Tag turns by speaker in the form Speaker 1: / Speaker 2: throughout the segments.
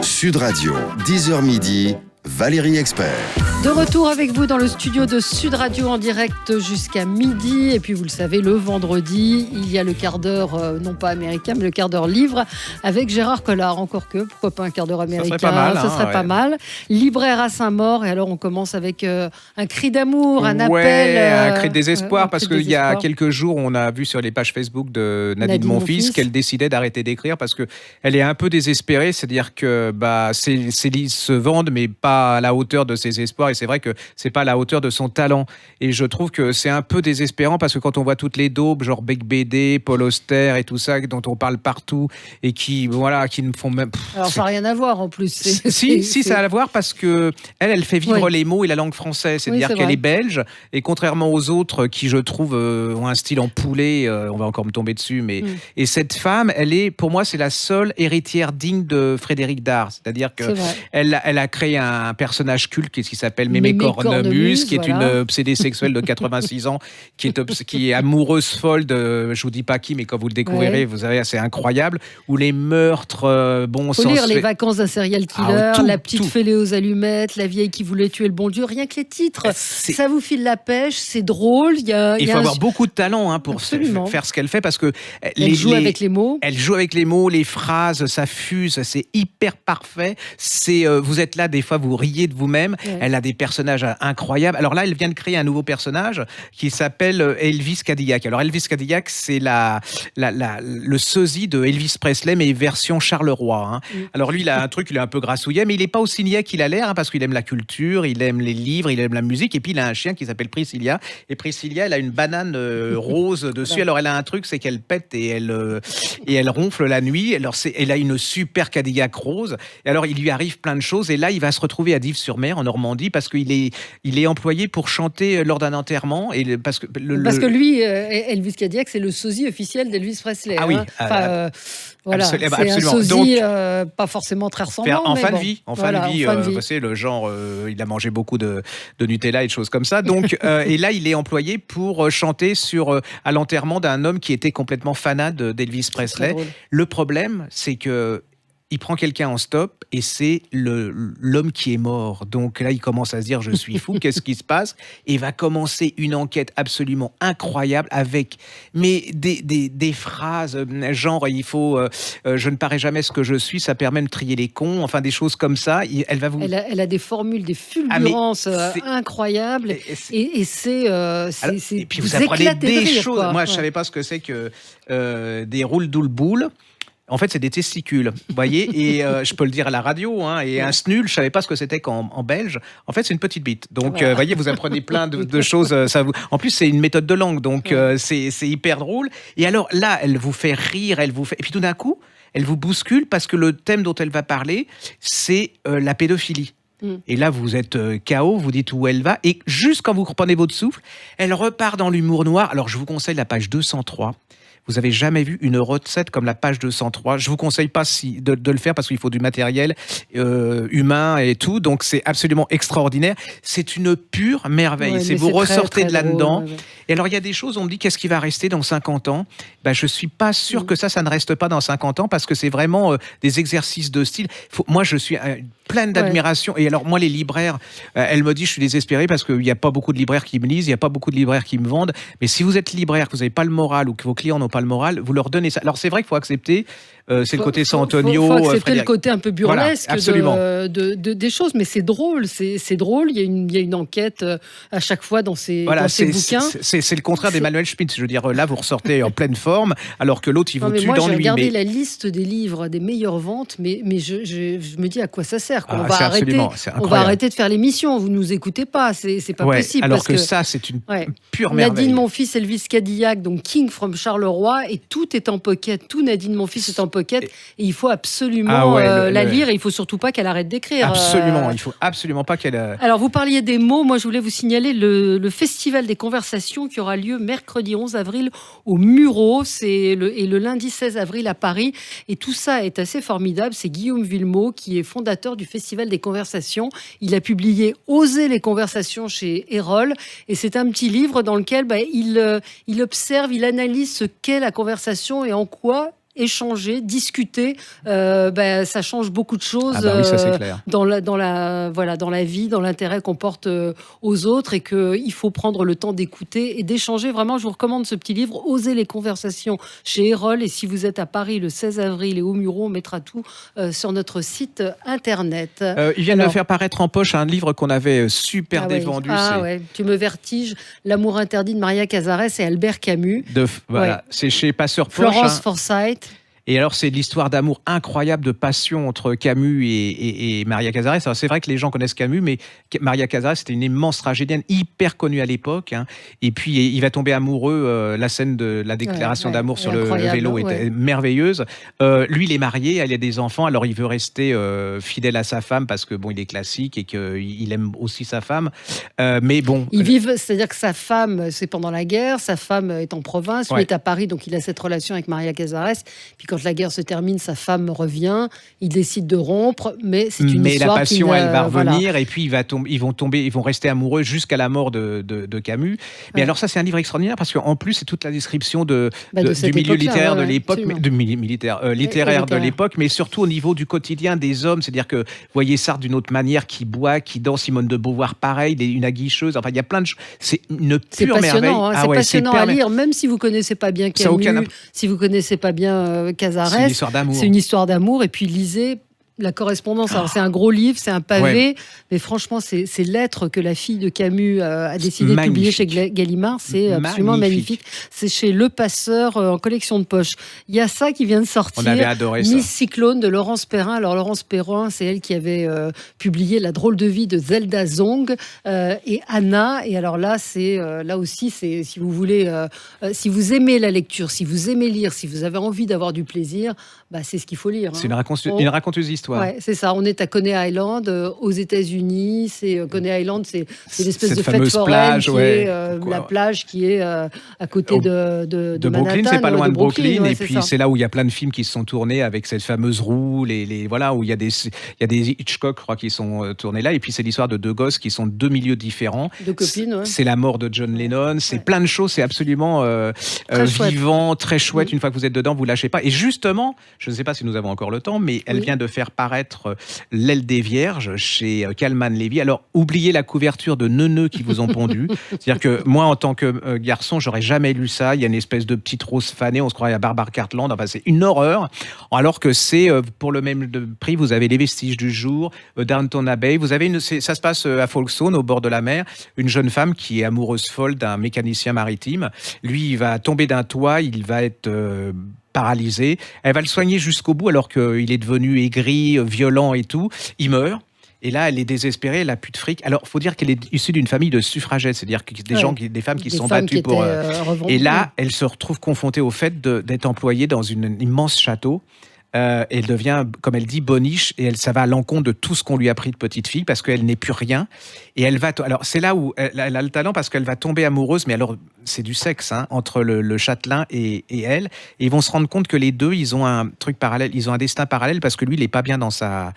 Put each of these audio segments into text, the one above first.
Speaker 1: Sud Radio, 10h midi, Valérie Expert.
Speaker 2: De retour avec vous dans le studio de Sud Radio en direct jusqu'à midi. Et puis vous le savez, le vendredi, il y a le quart d'heure, non pas américain, mais le quart d'heure livre avec Gérard Collard. Encore que, pourquoi pas un quart d'heure américain, ça serait pas mal. Libraire à Saint-Maur. Et alors on commence avec un cri d'amour, un appel.
Speaker 3: Un cri de désespoir, parce qu'il y a quelques jours, on a vu sur les pages Facebook de Nadine Monfils qu'elle décidait d'arrêter d'écrire parce qu'elle est un peu désespérée. C'est-à-dire que ses livres se vendent, mais pas à la hauteur de ses espoirs. Et c'est vrai que c'est pas à la hauteur de son talent. Et je trouve que c'est un peu désespérant parce que quand on voit toutes les daubes, genre Bec BD, Paul Auster et tout ça, dont on parle partout et qui ne font même.
Speaker 2: Alors ça n'a rien à voir en plus.
Speaker 3: Si, ça a à voir parce que elle fait vivre les mots et la langue française. C'est-à-dire qu'elle est belge et contrairement aux autres qui, je trouve, ont un style en poulet, on va encore me tomber dessus, mais et cette femme, pour moi, c'est la seule héritière digne de Frédéric Dard. C'est-à-dire que elle a créé un personnage culte qui s'appelle Mémé Cornemuse, qui est une obsédée sexuelle de 86 ans, qui est amoureuse folle de, je vous dis pas qui, mais quand vous le découvrirez, vous savez, c'est incroyable, où les meurtres,
Speaker 2: faut lire Les vacances d'un serial killer, La petite fêlée aux allumettes, La vieille qui voulait tuer le bon Dieu, rien que les titres, ça vous file la pêche, c'est drôle.
Speaker 3: Il faut avoir beaucoup de talent pour faire ce qu'elle fait, parce que
Speaker 2: elle joue avec les mots.
Speaker 3: Elle joue avec les mots, les phrases, ça fuse, c'est hyper parfait. Vous êtes là, des fois, vous riez de vous-même. Elle a des personnages incroyables. Alors là, elle vient de créer un nouveau personnage qui s'appelle Elvis Cadillac. Alors Elvis Cadillac, c'est le sosie de Elvis Presley, mais version Charleroi. Alors lui, il a un truc, il est un peu grassouillet, mais il n'est pas aussi niais qu'il a l'air, parce qu'il aime la culture, il aime les livres, il aime la musique, et puis il a un chien qui s'appelle Priscilla. Et Priscilla, elle a une banane rose dessus. Alors elle a un truc, c'est qu'elle pète et elle ronfle la nuit. Alors elle a une super Cadillac rose. Et alors il lui arrive plein de choses. Et là, il va se retrouver à Dives-sur-Mer, en Normandie, parce qu'il est employé pour chanter lors d'un enterrement. Parce que
Speaker 2: lui, Elvis Cadillac, c'est le sosie officiel d'Elvis Presley.
Speaker 3: Ah oui.
Speaker 2: Voilà, c'est absolument. Un sosie pas forcément très ressemblant.
Speaker 3: En fin de vie. C'est le genre, il a mangé beaucoup de Nutella et de choses comme ça. Donc, et là, il est employé pour chanter à l'enterrement d'un homme qui était complètement fanat d'Elvis Presley. Le problème, c'est que il prend quelqu'un en stop et c'est l'homme qui est mort. Donc là, il commence à se dire « je suis fou, qu'est-ce qui se passe ?» Et va commencer une enquête absolument incroyable avec des phrases genre « il faut je ne parais jamais ce que je suis, ça permet de trier les cons », enfin des choses comme ça.
Speaker 2: Elle a des formules, des fulgurances incroyables et
Speaker 3: puis vous apprenez des choses. Moi, je ne savais pas ce que c'est que des roules-doule-boule. En fait, c'est des testicules, vous voyez, et je peux le dire à la radio, et un snul, je savais pas ce que c'était en belge. En fait, c'est une petite bite. Donc, vous voyez, vous apprenez plein de choses. En plus, c'est une méthode de langue, donc c'est hyper drôle. Et alors là, elle vous fait rire, et puis tout d'un coup, elle vous bouscule parce que le thème dont elle va parler, c'est la pédophilie. Et là, vous êtes KO, vous dites où elle va, et juste quand vous reprenez votre souffle, elle repart dans l'humour noir. Alors, je vous conseille la page 203. Vous n'avez jamais vu une recette comme la page 203. Je ne vous conseille pas de le faire parce qu'il faut du matériel humain et tout. Donc, c'est absolument extraordinaire. C'est une pure merveille. Vous ressortez de là-dedans. Et alors, il y a des choses, on me dit, qu'est-ce qui va rester dans 50 ans ? Je ne suis pas sûr que ça ne reste pas dans 50 ans parce que c'est vraiment des exercices de style. Moi, je suis pleine d'admiration. Et alors, moi, les libraires, elle me dit, je suis désespéré parce qu'il n'y a pas beaucoup de libraires qui me lisent, il n'y a pas beaucoup de libraires qui me vendent. Mais si vous êtes libraire, que vous n'avez pas le moral ou que vos clients n'ont pas le moral, vous leur donnez ça. Alors, c'est vrai qu'il faut accepter. C'est le côté San Antonio.
Speaker 2: Il faut accepter le côté un peu burlesque
Speaker 3: des
Speaker 2: choses, mais c'est drôle. C'est drôle. Il y a une enquête à chaque fois dans ces bouquins.
Speaker 3: C'est le contraire d'Emmanuel Schmitt. Je veux dire, là, vous ressortez en pleine forme, alors que l'autre, il vous tue
Speaker 2: moi,
Speaker 3: d'ennui.
Speaker 2: J'ai regardé la liste des livres, des meilleures ventes, mais je me dis à quoi ça sert. On va arrêter de faire l'émission. Vous nous écoutez pas. C'est pas possible.
Speaker 3: Alors que ça, c'est une pure merveille.
Speaker 2: Nadine Monfils, Elvis Cadillac, donc King from Charleroi, et tout est en pocket. Tout Nadine Monfils est en pocket. Et il faut absolument la lire. Et il faut surtout pas qu'elle arrête d'écrire.
Speaker 3: Absolument. Il faut absolument pas qu'elle.
Speaker 2: Alors, vous parliez des mots. Moi, je voulais vous signaler le Festival des conversations qui aura lieu mercredi 11 avril au Murau. Et le lundi 16 avril à Paris. Et tout ça est assez formidable. C'est Guillaume Villemot qui est fondateur du Festival des conversations. Il a publié Oser les conversations chez Erol. Et c'est un petit livre dans lequel il observe, il analyse ce qu'est la conversation et en quoi échanger, discuter. Ça change beaucoup de choses
Speaker 3: oui, ça, c'est clair.
Speaker 2: dans la vie, dans l'intérêt qu'on porte aux autres, et qu'il faut prendre le temps d'écouter et d'échanger. Vraiment, je vous recommande ce petit livre, Oser les conversations, chez Erol. Et si vous êtes à Paris le 16 avril et au Muro, on mettra tout sur notre site internet.
Speaker 3: Ils viennent de faire paraître en poche un livre qu'on avait super défendu.
Speaker 2: Tu me vertiges, L'amour interdit de Maria Cazares et Albert Camus.
Speaker 3: C'est chez Passeur Poche.
Speaker 2: Florence Forsyth.
Speaker 3: Et alors, c'est l'histoire d'amour incroyable, de passion entre Camus et Maria Cazares. Alors, c'est vrai que les gens connaissent Camus, mais Maria Cazares, c'était une immense tragédienne, hyper connue à l'époque. Et puis, il va tomber amoureux. La scène de la déclaration d'amour sur le vélo était merveilleuse. Lui, il est marié, il a des enfants. Alors, il veut rester fidèle à sa femme parce que, bon, il est classique et qu'il aime aussi sa femme. Mais bon...
Speaker 2: Ils vivent, c'est-à-dire que sa femme, c'est pendant la guerre, sa femme est en province, lui est à Paris, donc il a cette relation avec Maria Cazares. Puis quand la guerre se termine, sa femme revient, il décide de rompre, mais c'est une histoire
Speaker 3: la passion, elle va revenir, et puis ils vont rester amoureux jusqu'à la mort de Camus. Mais alors ça, c'est un livre extraordinaire parce qu'en plus, c'est toute la description du milieu littéraire de l'époque, littéraire de l'époque, mais surtout au niveau du quotidien des hommes. C'est-à-dire que vous voyez Sartre d'une autre manière, qui boit, qui danse, Simone de Beauvoir pareil, une aguicheuse. Enfin, il y a plein de choses. C'est une pure merveille.
Speaker 2: C'est passionnant à lire, même si vous connaissez pas bien Camus, si vous connaissez pas bien Cazares.
Speaker 3: C'est une histoire d'amour.
Speaker 2: C'est une histoire d'amour. Et puis lisez la correspondance. Alors, c'est un gros livre, c'est un pavé, mais franchement, ces lettres que la fille de Camus a décidé de publier chez Gallimard, c'est absolument magnifique. C'est chez Le Passeur, en collection de poche. Il y a ça qui vient de sortir.
Speaker 3: On avait adoré
Speaker 2: Miss Cyclone de Laurence Perrin. Alors, Laurence Perrin, c'est elle qui avait publié La drôle de vie de Zelda Zong et Anna. Et alors là, là aussi, si vous voulez, si vous aimez la lecture, si vous aimez lire, si vous avez envie d'avoir du plaisir, c'est ce qu'il faut lire.
Speaker 3: C'est une raconteuse histoire.
Speaker 2: Ouais, c'est ça. On est à Coney Island, aux États-Unis. Coney Island, c'est l'espèce de fête foraine qui est la plage qui est à côté de
Speaker 3: Brooklyn. C'est pas loin de Brooklyn. Et puis
Speaker 2: ça.
Speaker 3: C'est là où il y a plein de films qui se sont tournés avec cette fameuse roue, où il y a des Hitchcock, je crois, qui sont tournés là. Et puis c'est l'histoire de deux gosses qui sont de deux milieux différents.
Speaker 2: Deux copines.
Speaker 3: C'est la mort de John Lennon. C'est plein de choses. C'est absolument vivant, très chouette. Une fois que vous êtes dedans, vous lâchez pas. Et justement, je ne sais pas si nous avons encore le temps, mais elle vient de faire paraître L'aile des Vierges chez Calman Levy. Alors, oubliez la couverture de neuneux qui vous ont pondu. C'est-à-dire que moi, en tant que garçon, j'aurais jamais lu ça. Il y a une espèce de petite rose fanée. On se croirait à Barbara Cartland. Enfin, c'est une horreur. Alors que c'est, pour le même prix, vous avez Les Vestiges du jour, Downton Abbey. Vous avez ça se passe à Folkestone, au bord de la mer. Une jeune femme qui est amoureuse folle d'un mécanicien maritime. Lui, il va tomber d'un toit. Il va être paralysé. Elle va le soigner jusqu'au bout alors qu'il est devenu aigri, violent et tout. Il meurt. Et là, elle est désespérée, elle a plus de fric. Alors, il faut dire qu'elle est issue d'une famille de suffragettes, c'est-à-dire des femmes qui se sont battues pour... Et là, elle se retrouve confrontée au fait d'être employée dans un immense château. Elle devient, comme elle dit, boniche, et ça va à l'encontre de tout ce qu'on lui a appris de petite fille, parce qu'elle n'est plus rien. Et elle va... Alors, c'est là où elle a le talent, parce qu'elle va tomber amoureuse, mais alors, c'est du sexe, entre le châtelain et elle. Et ils vont se rendre compte que les deux, ils ont un truc parallèle, ils ont un destin parallèle, parce que lui, il n'est pas bien dans sa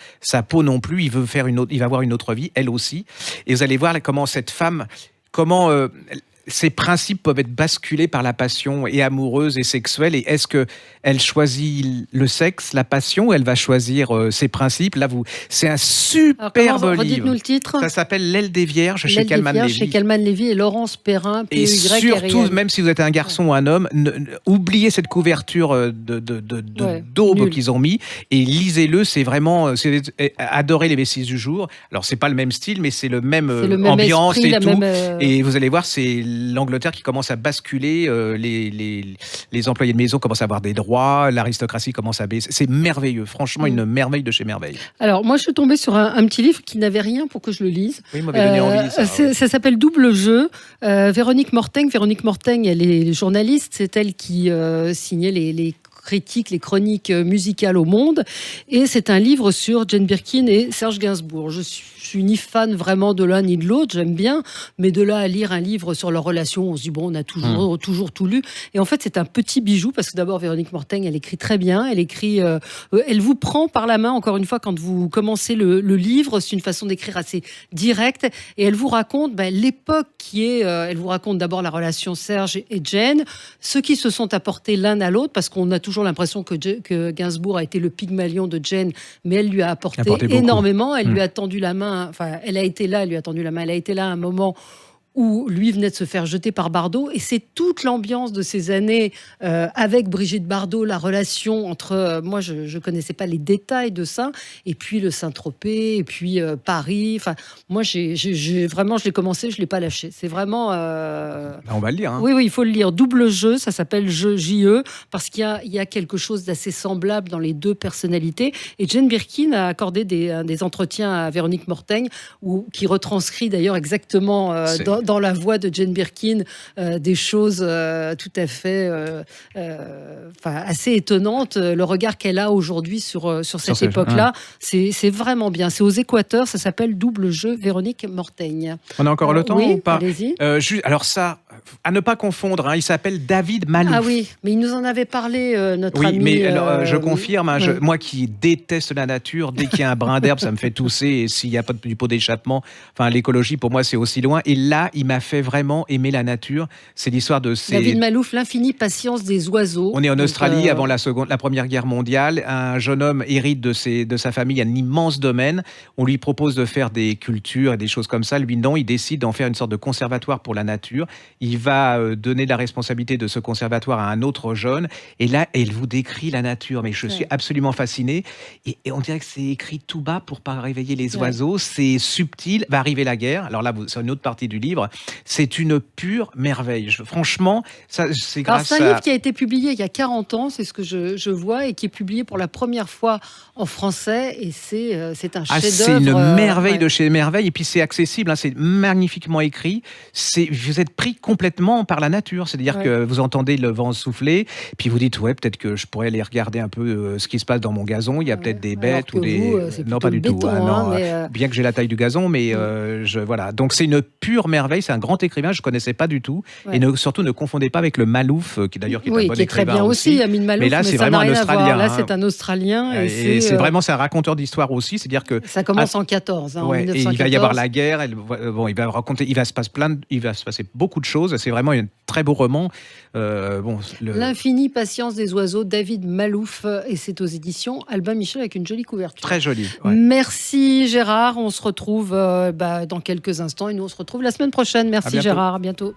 Speaker 3: peau non plus. Il va avoir une autre vie, elle aussi. Et vous allez voir comment cette femme... Ces principes peuvent être basculés par la passion et amoureuse et sexuelle. Et est-ce qu'elle choisit le sexe, la passion, ou elle va choisir ses principes? Là, c'est un superbe livre.
Speaker 2: Redites-nous le titre.
Speaker 3: Ça s'appelle L'aile des Vierges chez Calman Levy.
Speaker 2: Chez Calman Levy et Laurence Perrin.
Speaker 3: Et surtout, même si vous êtes un garçon ou un homme, oubliez cette couverture d'aube qu'ils ont mis et lisez-le. C'est vraiment adorez Les Vestiges du jour. Alors, c'est pas le même style, mais c'est le même ambiance esprit, et tout. Et vous allez voir, c'est l'Angleterre qui commence à basculer, les employés de maison commencent à avoir des droits, l'aristocratie commence à baisser. C'est merveilleux, franchement, une merveille de chez merveille.
Speaker 2: Alors, moi, je suis tombée sur un petit livre qui n'avait rien pour que je le lise.
Speaker 3: Oui, m'avait donné envie.
Speaker 2: Ça s'appelle Double Jeu. Véronique Mortaigne, elle est journaliste, c'est elle qui signait les critiques, les chroniques musicales au Monde. Et c'est un livre sur Jane Birkin et Serge Gainsbourg. Je suis ni fan vraiment de l'un ni de l'autre, j'aime bien, mais de là à lire un livre sur leur relation, on se dit, bon, on a toujours tout lu. Et en fait, c'est un petit bijou, parce que d'abord, Véronique Mortaigne, elle écrit très bien, elle vous prend par la main, encore une fois, quand vous commencez le livre, c'est une façon d'écrire assez directe, et elle vous raconte l'époque elle vous raconte d'abord la relation Serge et Jane, ceux qui se sont apportés l'un à l'autre, parce qu'on a toujours toujours l'impression que Gainsbourg a été le Pygmalion de Jane, mais elle lui a apporté énormément. Elle lui a tendu la main. Enfin, elle a été là. Elle lui a tendu la main. Elle a été là à un moment où lui venait de se faire jeter par Bardot, et c'est toute l'ambiance de ces années avec Brigitte Bardot, la relation entre... moi, je ne connaissais pas les détails de ça, et puis le Saint-Tropez, et puis Paris. Enfin, moi, vraiment, je l'ai commencé, je ne l'ai pas lâché. C'est vraiment...
Speaker 3: On va le lire.
Speaker 2: Oui, il faut le lire. Double jeu, ça s'appelle Jeu JE, parce qu'il y a quelque chose d'assez semblable dans les deux personnalités. Et Jane Birkin a accordé des entretiens à Véronique Mortaigne, qui retranscrit d'ailleurs exactement dans la voix de Jane Birkin des choses tout à fait assez étonnantes. Le regard qu'elle a aujourd'hui sur cette époque-là, c'est vraiment bien. C'est aux Équateurs, ça s'appelle Double jeu, Véronique Mortaigne.
Speaker 3: On a encore le temps ou pas?
Speaker 2: Allez-y.
Speaker 3: Alors ça, à ne pas confondre, il s'appelle David Malouf.
Speaker 2: Ah oui, mais il nous en avait parlé, notre ami.
Speaker 3: Oui, mais alors, je confirme, moi qui déteste la nature, dès qu'il y a un brin d'herbe, ça me fait tousser, et s'il n'y a pas du pot d'échappement, l'écologie, pour moi, c'est aussi loin. Et là, il m'a fait vraiment aimer la nature. C'est l'histoire de ces...
Speaker 2: David Malouf, L'infinie patience des oiseaux.
Speaker 3: On est en Australie avant la Première Guerre mondiale. Un jeune homme hérite de sa famille un immense domaine. On lui propose de faire des cultures et des choses comme ça. Lui, non, il décide d'en faire une sorte de conservatoire pour la nature. Il va donner la responsabilité de ce conservatoire à un autre jeune. Et là, il vous décrit la nature. Mais je suis absolument fasciné. Et on dirait que c'est écrit tout bas pour pas réveiller les oiseaux. C'est subtil. Va arriver la guerre. Alors là, c'est une autre partie du livre. C'est une pure merveille. Franchement, c'est grâce à...
Speaker 2: C'est un livre qui a été publié il y a 40 ans, c'est ce que je vois, et qui est publié pour la première fois en français, et c'est un chef-d'œuvre.
Speaker 3: C'est une merveille de chez merveille, et puis c'est accessible, c'est magnifiquement écrit. Vous êtes pris complètement par la nature, c'est-à-dire que vous entendez le vent souffler, puis vous dites, peut-être que je pourrais aller regarder un peu ce qui se passe dans mon gazon, il y a peut-être des bêtes ou des... non, pas du tout. Bien que j'ai la taille du gazon, mais voilà. Donc c'est une pure merveille, c'est un grand écrivain, je ne connaissais pas du tout. Et surtout, ne confondez pas avec le Malouf, qui est un bon écrivain
Speaker 2: qui est très bien aussi, Amin Malouf.
Speaker 3: Mais là, c'est vraiment un Australien.
Speaker 2: Là, c'est un Australien.
Speaker 3: Et c'est un raconteur d'histoire aussi. C'est-à-dire que
Speaker 2: ça commence en 14. En 1914.
Speaker 3: Et il va y avoir la guerre. Il va se passer beaucoup de choses. C'est vraiment un très beau roman.
Speaker 2: L'infinie patience des oiseaux, David Malouf, et c'est aux éditions Albin Michel avec une jolie couverture.
Speaker 3: Très jolie.
Speaker 2: Merci Gérard. On se retrouve dans quelques instants et nous on se retrouve la semaine prochaine. Merci Gérard. À bientôt.